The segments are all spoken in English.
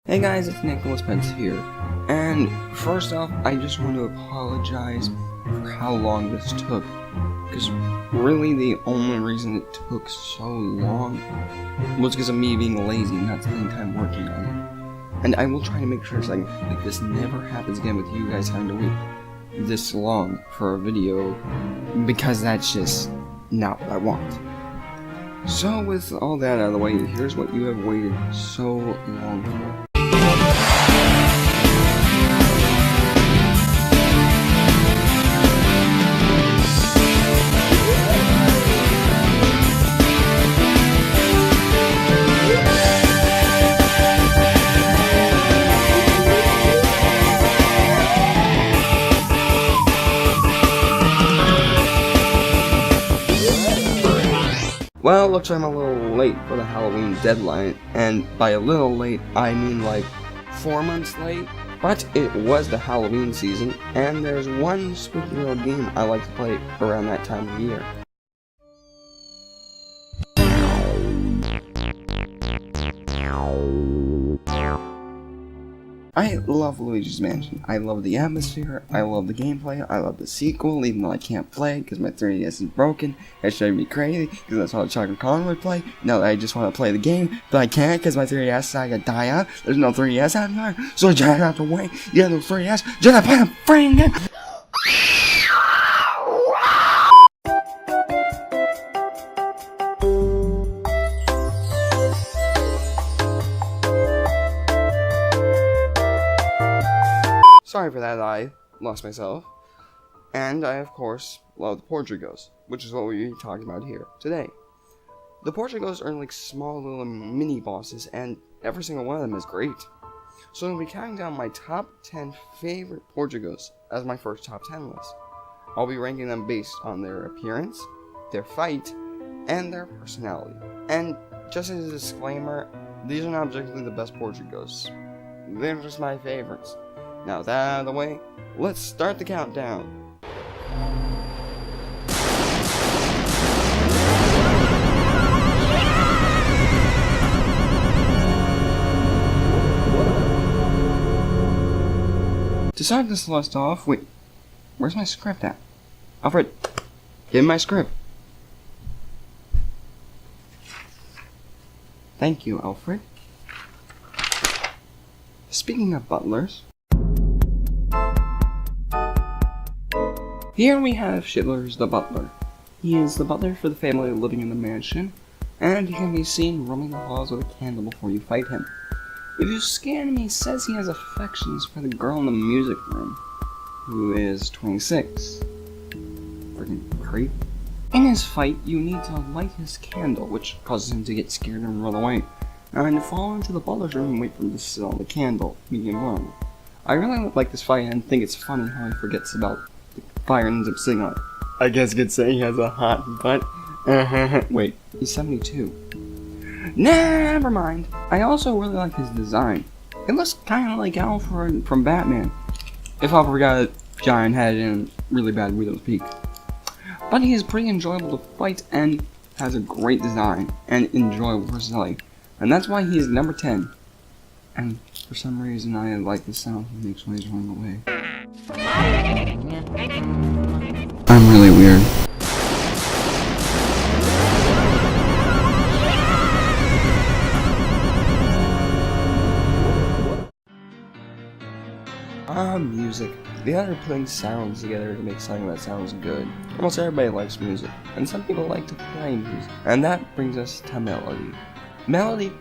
Hey guys, it's Nicholas Pence here, and first off, I just want to apologize for how long this took, because really the only reason it took so long was because of me being lazy and not spending time working on it. And I will try to make sure like this never happens again with you guys having to wait this long for a video, because that's just not what I want. So with all that out of the way, here's what you have waited so long for. Well, looks like I'm a little late for the Halloween deadline, and by a little late, I mean like 4 months late. But it was the Halloween season, and there's one spooky little game I like to play around that time of year. I love Luigi's Mansion. I love the atmosphere, I love the gameplay, I love the sequel, even though I can't play because my 3DS is broken. It's driving me crazy because that's how the Chocolate Con would play. Now that I just want to play the game, but I can't because my 3DS saga died out. There's no 3DS anymore, so I just have to wait. Yeah, no 3DS, just to play the freaking game. Sorry for that, I lost myself. And I, of course, love the Portugos, which is what we're talking about here today. The Portugos are like small little mini bosses, and every single one of them is great. So I'll be counting down my top 10 favorite Portugos as my first top 10 list. I'll be ranking them based on their appearance, their fight, and their personality. And just as a disclaimer, these are not objectively the best Portugos. They're just my favorites. Now that out of the way, let's start the countdown. To start this list off, wait, where's my script at? Alfred, give me my script. Thank you, Alfred. Speaking of butlers, here we have Shivers the butler. He is the butler for the family living in the mansion, and he can be seen roaming the halls with a candle before you fight him. If you scan him, he says he has affections for the girl in the music room, who is 26. Freaking creep. In his fight, you need to light his candle, which causes him to get scared and run away, and fall into the butler's room and wait for him to sit on the candle, medium burn. I really like this fight and think it's funny how he forgets about fire and ends up sitting on it. I guess you could say he has a hot butt. Wait, he's 72. Never mind. I also really like his design. It looks kind of like Alfred from Batman, if Alfred got a giant head and really bad widow's peak. But he is pretty enjoyable to fight and has a great design and enjoyable personality, and that's why he is number 10. And for some reason, I like the sound he makes when he's running away. I'm really weird. Music. The art of putting sounds together to make something that sounds good. Almost everybody likes music, and some people like to play music. And that brings us to melody. Melody,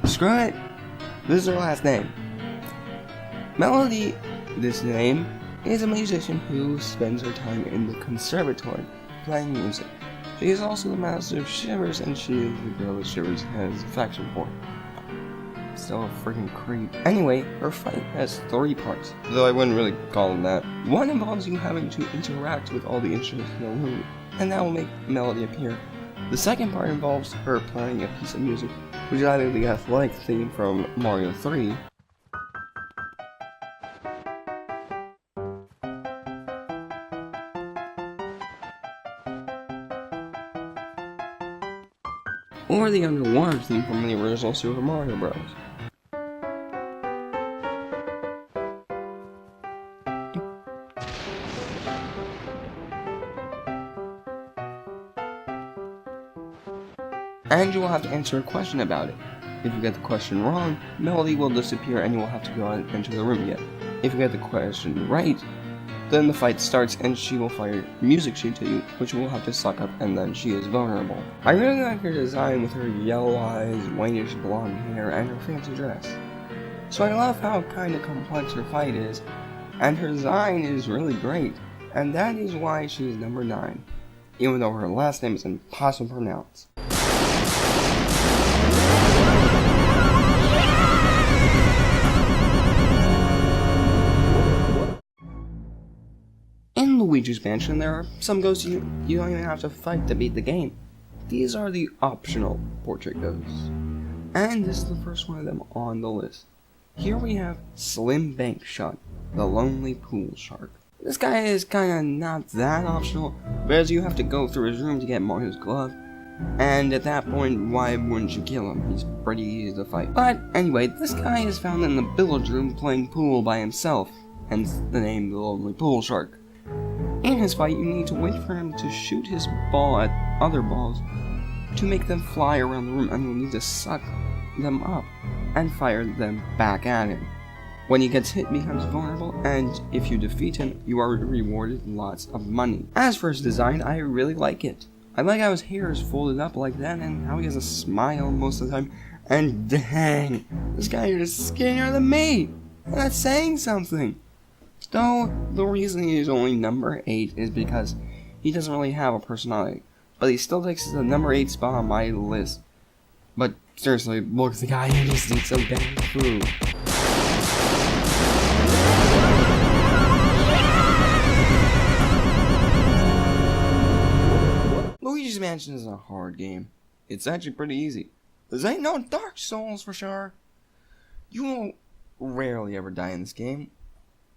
screw it! This is her last name. Melody, this name, is a musician who spends her time in the conservatory playing music. She is also the master of Shivers, and she is the girl that Shivers has affection for. Still a freaking creep. Anyway, her fight has 3 parts, though I wouldn't really call them that. One involves you having to interact with all the instruments in the room, and that will make a melody appear. The second part involves her playing a piece of music, which is either the athletic theme from Mario 3, or the the underwater theme from the original Super Mario Bros. And you will have to answer a question about it. If you get the question wrong, Melody will disappear and you will have to go out into the room again. If you get the question right, then the fight starts and she will fire music sheet to you, which you will have to suck up, and then she is vulnerable. I really like her design with her yellow eyes, whitish blonde hair, and her fancy dress. So I love how kind of complex her fight is, and her design is really great, and that is why she is number 9, even though her last name is impossible to pronounce. In Luigi's Mansion, there are some ghosts you don't even have to fight to beat the game. These are the optional portrait ghosts. And this is the first one of them on the list. Here we have Slim Bankshot, the lonely pool shark. This guy is kinda not that optional, because you have to go through his room to get Mario's glove. And at that point, why wouldn't you kill him? He's pretty easy to fight. But anyway, this guy is found in the billiard room playing pool by himself, hence the name the lonely pool shark. In his fight, you need to wait for him to shoot his ball at other balls to make them fly around the room, and you'll need to suck them up and fire them back at him. When he gets hit, he becomes vulnerable, and if you defeat him, you are rewarded lots of money. As for his design, I really like it. I like how his hair is folded up like that, and how he has a smile most of the time, and dang, this guy is skinnier than me! That's saying something! Though, the reason he is only number 8 is because he doesn't really have a personality, but he still takes the number 8 spot on my list. But seriously, look at the guy, he just eats so damn food. Luigi's Mansion isn't a hard game. It's actually pretty easy. This ain't no Dark Souls for sure. You won't rarely ever die in this game.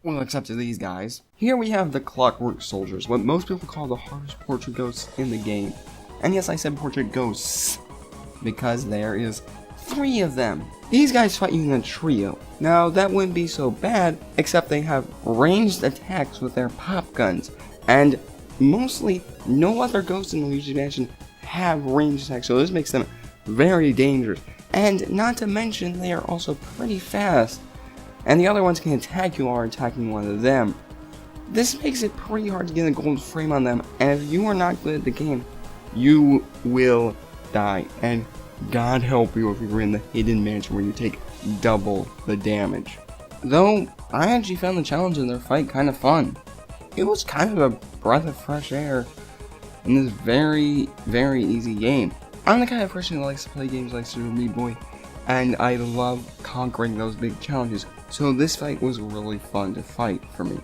Well, except to these guys. Here we have the Clockwork Soldiers, what most people call the hardest portrait ghosts in the game. And yes, I said portrait ghosts, because there is 3 of them. These guys fight you in a trio. Now, that wouldn't be so bad, except they have ranged attacks with their pop guns. And mostly, no other ghosts in Luigi's Mansion have ranged attacks, so this makes them very dangerous. And not to mention, they are also pretty fast. And the other ones can attack you while you're attacking one of them. This makes it pretty hard to get a gold frame on them, and if you are not good at the game, you will die. And God help you if you're in the hidden mansion where you take double the damage. Though, I actually found the challenge in their fight kind of fun. It was kind of a breath of fresh air in this very, very easy game. I'm the kind of person who likes to play games like Super Meat Boy, and I love conquering those big challenges. So this fight was really fun to fight for me.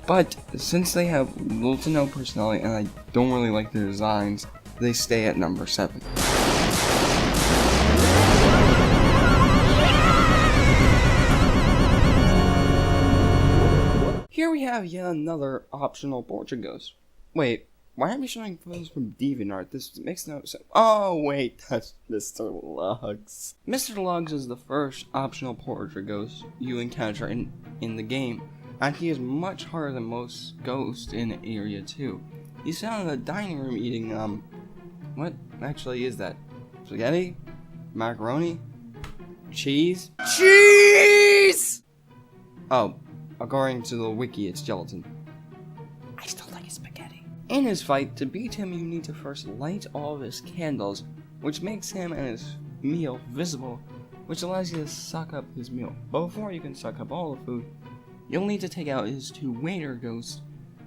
But since they have little to no personality and I don't really like their designs, they stay at number 7. Here we have yet another optional portrait ghost. Wait, why aren't we showing photos from DeviantArt? This makes no sense. Oh wait, that's Mr. Luggs. Mr. Luggs is the first optional portrait ghost you encounter in the game, and he is much harder than most ghosts in Area 2. He's found in the dining room eating, what actually is that? Spaghetti? Macaroni? Cheese? Cheese! Oh, according to the wiki, it's gelatin. I still think it's spaghetti. In his fight, to beat him, you need to first light all of his candles, which makes him and his meal visible, which allows you to suck up his meal. But before you can suck up all the food, you'll need to take out his 2 waiter ghosts,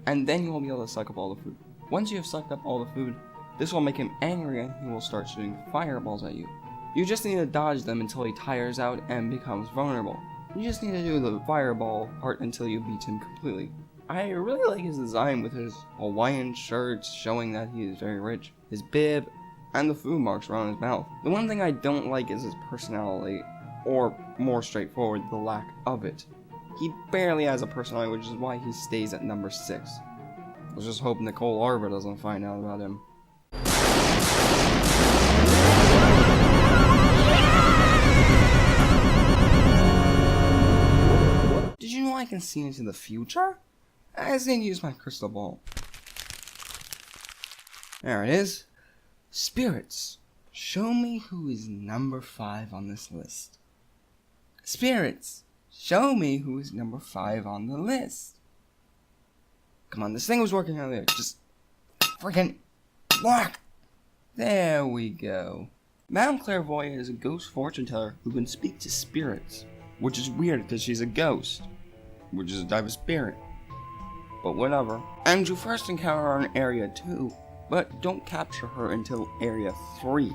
and then you will be able to suck up all the food. Once you have sucked up all the food, this will make him angry and he will start shooting fireballs at you. You just need to dodge them until he tires out and becomes vulnerable. You just need to do the fireball part until you beat him completely. I really like his design with his Hawaiian shirts showing that he is very rich, his bib, and the food marks around his mouth. The one thing I don't like is his personality, or more straightforward, the lack of it. He barely has a personality, which is why he stays at number 6. Let's just hope Nicole Arba doesn't find out about him. can see into the future? I just need to use my crystal ball. There it is. Spirits, show me who is number 5 on this list. Spirits, show me who is number 5 on the list. Come on, this thing was working earlier. Just freaking lock. There we go. Madame Clairvoya is a ghost fortune teller who can speak to spirits, which is weird because she's a ghost, which is a type of spirit. But whatever. And you first encounter her in Area 2, but don't capture her until Area 3.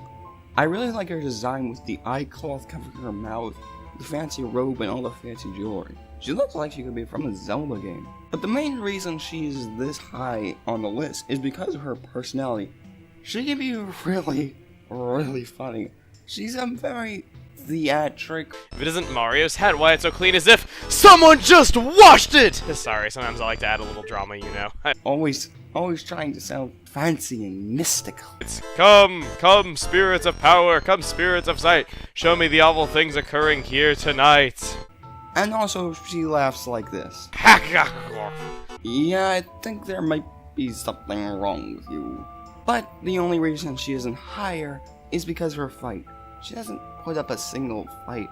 I really like her design with the eye cloth covering her mouth, the fancy robe, and all the fancy jewelry. She looks like she could be from a Zelda game. But the main reason she's this high on the list is because of her personality. She can be really funny. She's a very theatric. If it isn't Mario's hat, why it's so clean as if someone just washed it! Sorry, sometimes I like to add a little drama, you know. Always trying to sound fancy and mystical. It's come, spirits of power, come, spirits of sight, show me the awful things occurring here tonight. And also, she laughs like this. Yeah, I think there might be something wrong with you. But the only reason she isn't higher is because of her fight. She doesn't put up a single fight,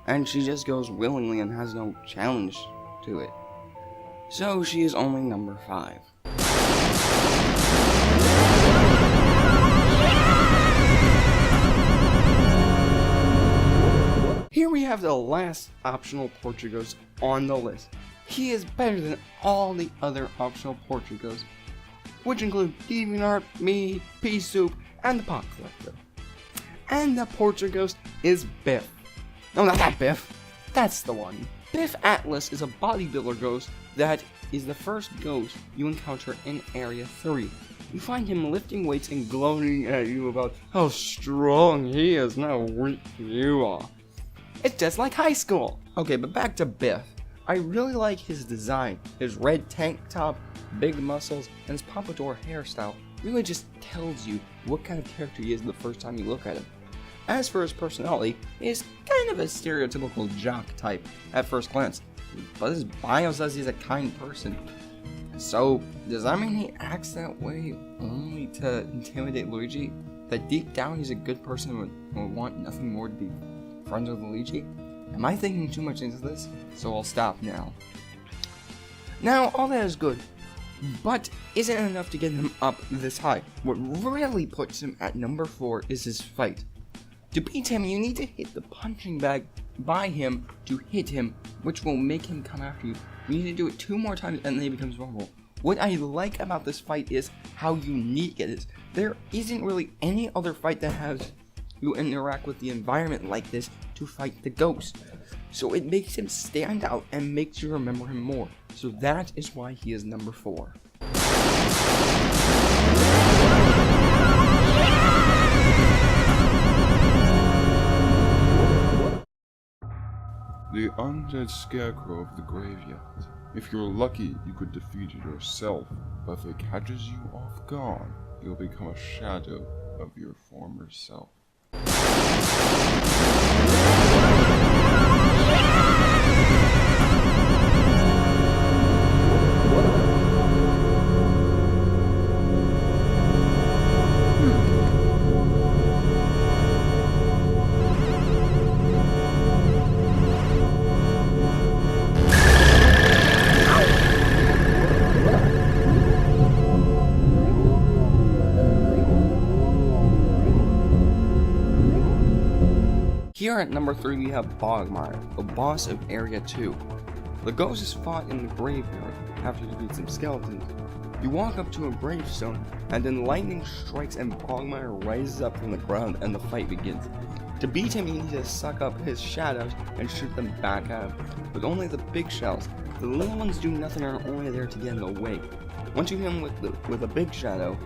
and she just goes willingly and has no challenge to it. So she is only number 5. Here we have the last optional Portugos on the list. He is better than all the other optional Portugos, which include DeviantArt, me, Pea Soup, and the Pot Collector. And the Portugos is Biff. No, not that Biff. That's the one. Biff Atlas is a bodybuilder ghost that is the first ghost you encounter in Area 3. You find him lifting weights and gloating at you about how strong he is and how weak you are. It's just like high school. Okay, but back to Biff. I really like his design. His red tank top, big muscles, and his pompadour hairstyle really just tells you what kind of character he is the first time you look at him. As for his personality, he is kind of a stereotypical jock type at first glance, but his bio says he's a kind person. So, does that mean he acts that way only to intimidate Luigi? That deep down he's a good person and would want nothing more to be friends with Luigi? Am I thinking too much into this? So I'll stop now. Now, all that is good, but isn't enough to get him up this high. What really puts him at number 4 is his fight. To beat him, you need to hit the punching bag by him to hit him, which will make him come after you. You need to do it 2 more times and then he becomes vulnerable. What I like about this fight is how unique it is. There isn't really any other fight that has you interact with the environment like this to fight the ghost. So it makes him stand out and makes you remember him more. So that is why he is number 4. The undead scarecrow of the graveyard. If you're lucky, you could defeat it yourself, but if it catches you off guard, you'll become a shadow of your former self. Here at number 3 we have Bogmire, the boss of Area 2. The ghost is fought in the graveyard after you defeat some skeletons. You walk up to a gravestone, and then lightning strikes and Bogmire rises up from the ground and the fight begins. To beat him, you need to suck up his shadows and shoot them back out, but only the big shells. The little ones do nothing and are only there to get in the way. Once you hit him with a big shadow,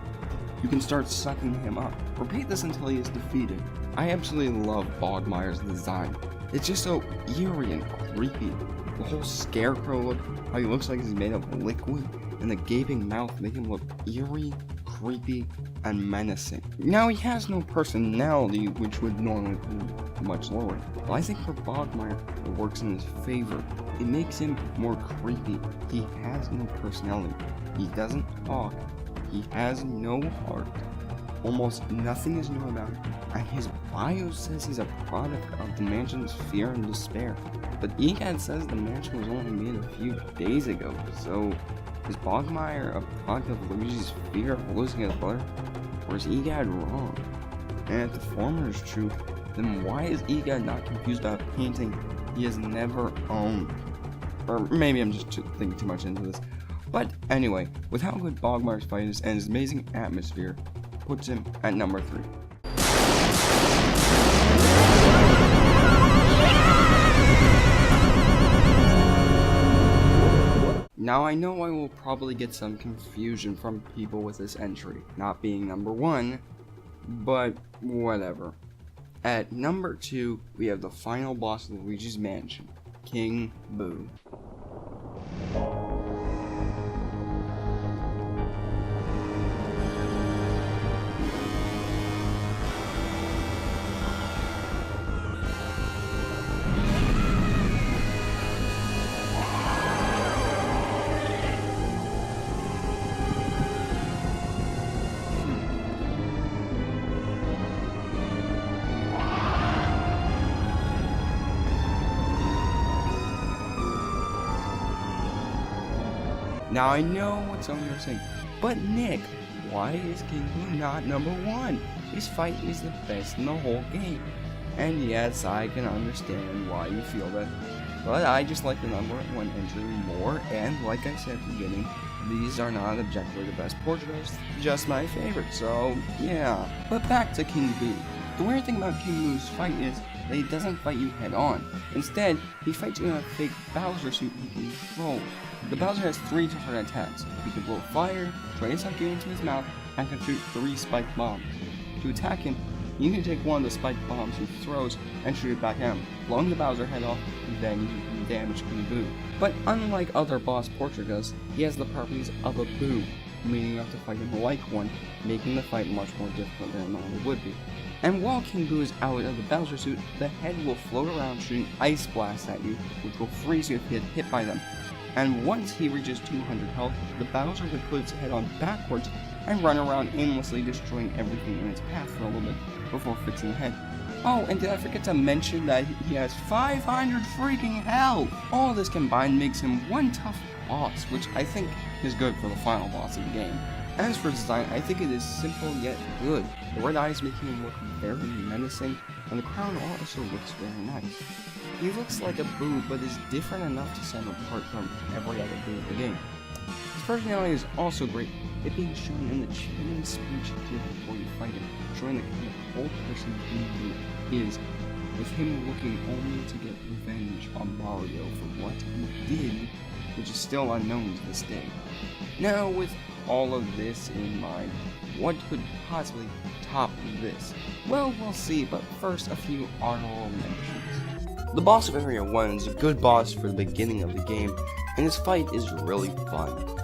you can start sucking him up. Repeat this until he is defeated. I absolutely love Bogmire's design. It's just so eerie and creepy. The whole scarecrow look, how he looks like he's made of liquid, and the gaping mouth make him look eerie, creepy, and menacing. Now, he has no personality, which would normally be much lower. But I think for Bogmire, it works in his favor. It makes him more creepy. He has no personality. He doesn't talk. He has no heart. Almost nothing is known about him. And his bio says he's a product of the mansion's fear and despair. But EGAD says the mansion was only made a few days ago, so is Bogmire a product of Luigi's fear of losing his brother? Or is EGAD wrong? And if the former is true, then why is EGAD not confused about a painting he has never owned? Or maybe I'm just thinking too much into this. But anyway, with how good Bogmire's fight is and his amazing atmosphere, puts him at number 3. Now I know I will probably get some confusion from people with this entry not being number 1, but whatever. At number 2, we have the final boss of Luigi's Mansion, King Boo. Now I know what some of you are saying, but Nick, why is King Boo not number 1? His fight is the best in the whole game. And yes, I can understand why you feel that, but I just like the number 1 entry more, and like I said at the beginning, these are not objectively the best portraits, just my favorite, so yeah. But back to King Boo. The weird thing about King Boo's fight is that he doesn't fight you head on. Instead, he fights you in a fake Bowser suit he can control. The Bowser has 3 different attacks. He can blow fire, try to suck you into his mouth, and can shoot 3 spiked bombs. To attack him, you can take one of the spiked bombs he throws and shoot it back at him, blowing the Bowser head off, and then you can damage King Boo. But unlike other boss portraits, he has the properties of a Boo, meaning you have to fight him like one, making the fight much more difficult than it normally would be. And while King Boo is out of the Bowser suit, the head will float around shooting ice blasts at you, which will freeze you if you get hit by them. And once he reaches 200 health, the Bowser would put its head on backwards and run around aimlessly destroying everything in its path for a little bit before fixing the head. Oh, and did I forget to mention that he has 500 freaking health! All this combined makes him one tough boss, which I think is good for the final boss of the game. As for design, I think it is simple yet good. The red eyes making him look very menacing, and the crown also looks very nice. He looks like a Boo, but is different enough to set him apart from every other Boo in the game. His personality is also great, it being shown in the chilling speech he gives before you fight him, showing the kind of cold person he is, with him looking only to get revenge on Mario for what he did, which is still unknown to this day. Now, with all of this in mind, what could possibly top this? Well, we'll see, but first a few honorable mentions. The boss of Area 1 is a good boss for the beginning of the game, and his fight is really fun.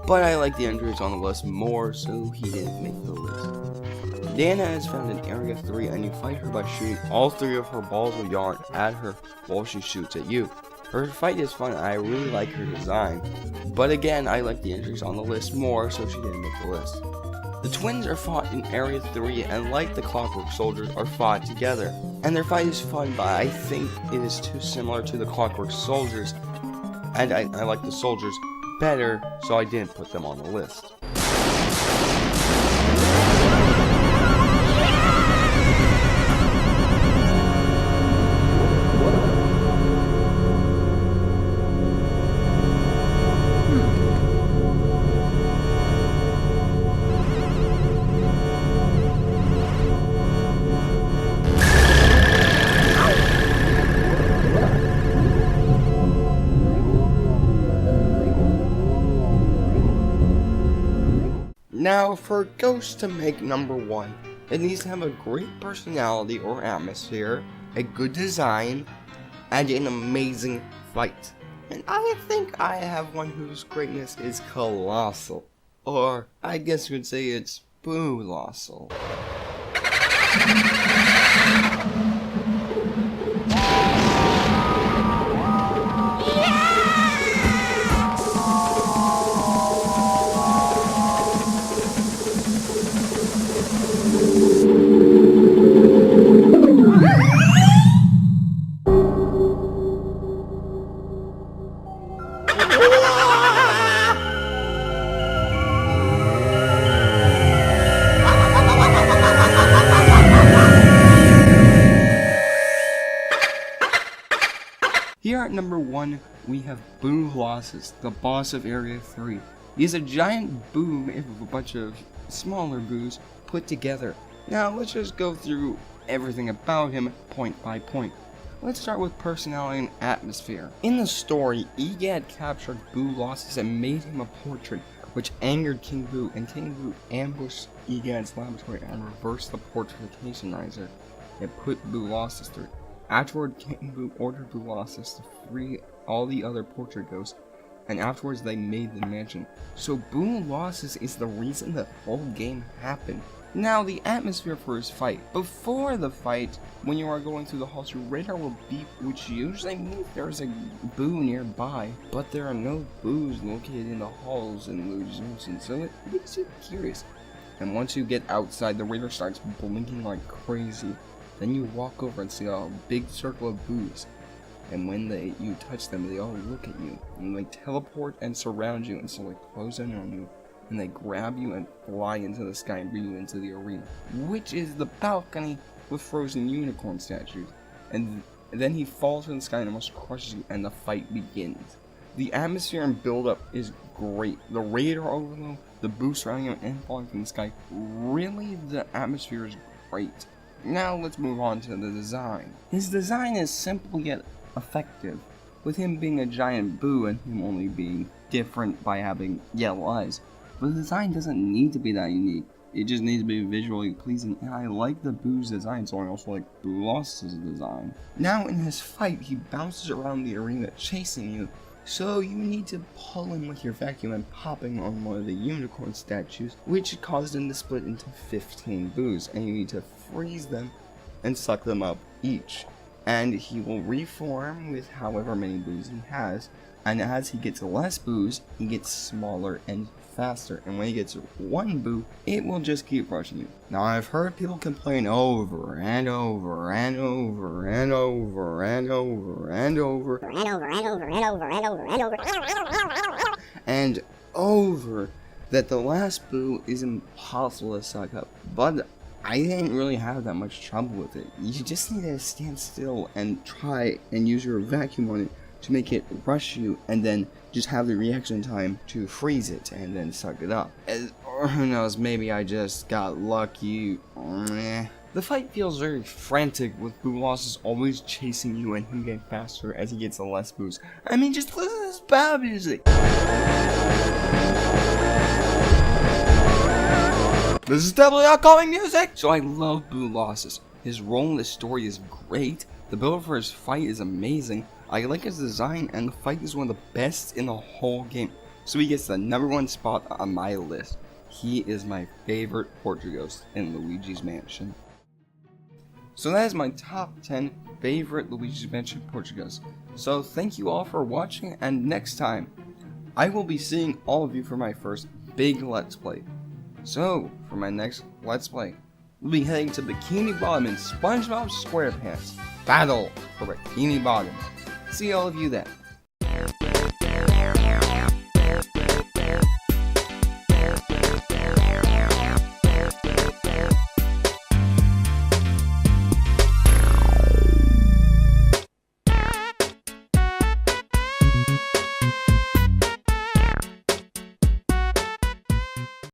But I like the entries on the list more, so he didn't make the list. Dana is found in Area 3, and you fight her by shooting all 3 of her balls of yarn at her while she shoots at you. Her fight is fun, and I really like her design. But again, I like the entries on the list more, so she didn't make the list. The twins are fought in Area 3, and like the Clockwork soldiers, are fought together. And their fight is fun, but I think it is too similar to the Clockwork soldiers, and I like the soldiers better, so I didn't put them on the list. Now, for Ghost to make number 1, it needs to have a great personality or atmosphere, a good design, and an amazing fight. And I think I have one whose greatness is colossal. Or, I guess you could say it's Boolossus. Here at number 1, we have Boolossus, the boss of Area 3. He is a giant boo made of a bunch of smaller boos put together. Now let's just go through everything about him point by point. Let's start with personality and atmosphere. In the story, Egad captured Boolossus and made him a portrait, which angered King Boo, and King Boo ambushed Egad's laboratory and reversed the portrification riser. It put Boolossus through. Afterward, King Boo ordered Boolossus to free all the other portrait ghosts, and afterwards they made the mansion. So Boolossus is the reason the whole game happened. Now, the atmosphere for his fight. Before the fight, when you are going through the halls, your radar will beep, which usually means there's a boo nearby, but there are no boos located in the halls in Lugi's mansion, so it makes you curious. And once you get outside, the radar starts blinking like crazy. Then you walk over and see a big circle of boos, and when you touch them, they all look at you, and they teleport and surround you, and so they close in on you, and they grab you and fly into the sky and bring you into the arena, which is the balcony with frozen unicorn statues. And then he falls in the sky and almost crushes you, and the fight begins. The atmosphere and build-up is great. The radar overload, the boost surrounding him, and falling from the sky. Really, the atmosphere is great. Now let's move on to the design. His design is simple yet effective, with him being a giant boo and him only being different by having yellow eyes. But the design doesn't need to be that unique. It just needs to be visually pleasing, and I like the boo's design, so I also like Boolossus' design. Now in his fight, he bounces around the arena chasing you, so you need to pull him with your vacuum and popping on one of the unicorn statues, which caused him to split into 15 boos, and you need to freeze them and suck them up each. And he will reform with however many boos he has, and as he gets less boos, he gets smaller and faster, and when he gets one boo, it will just keep rushing you. Now I've heard people complain over and over and over and over and over and over and over that the last boo is impossible to suck up, but I didn't really have that much trouble with it. You just need to stand still and try and use your vacuum on it to make it rush you, and then just have the reaction time to freeze it and then suck it up. Or who knows, maybe I just got lucky. The fight feels very frantic, with Boolossus always chasing you and him getting faster as he gets less boost. I mean, just listen to this bad music. This is definitely outgoing music! So I love Boolossus. His role in the story is great. The build for his fight is amazing. I like his design, and the fight is one of the best in the whole game. So he gets the #1 spot on my list. He is my favorite portrait ghost in Luigi's Mansion. So that is my top 10 favorite Luigi's Mansion portrait ghosts. So thank you all for watching, and next time, I will be seeing all of you for my first big Let's Play. So, for my next Let's Play, we'll be heading to Bikini Bottom in SpongeBob SquarePants. Battle for Bikini Bottom. See all of you then.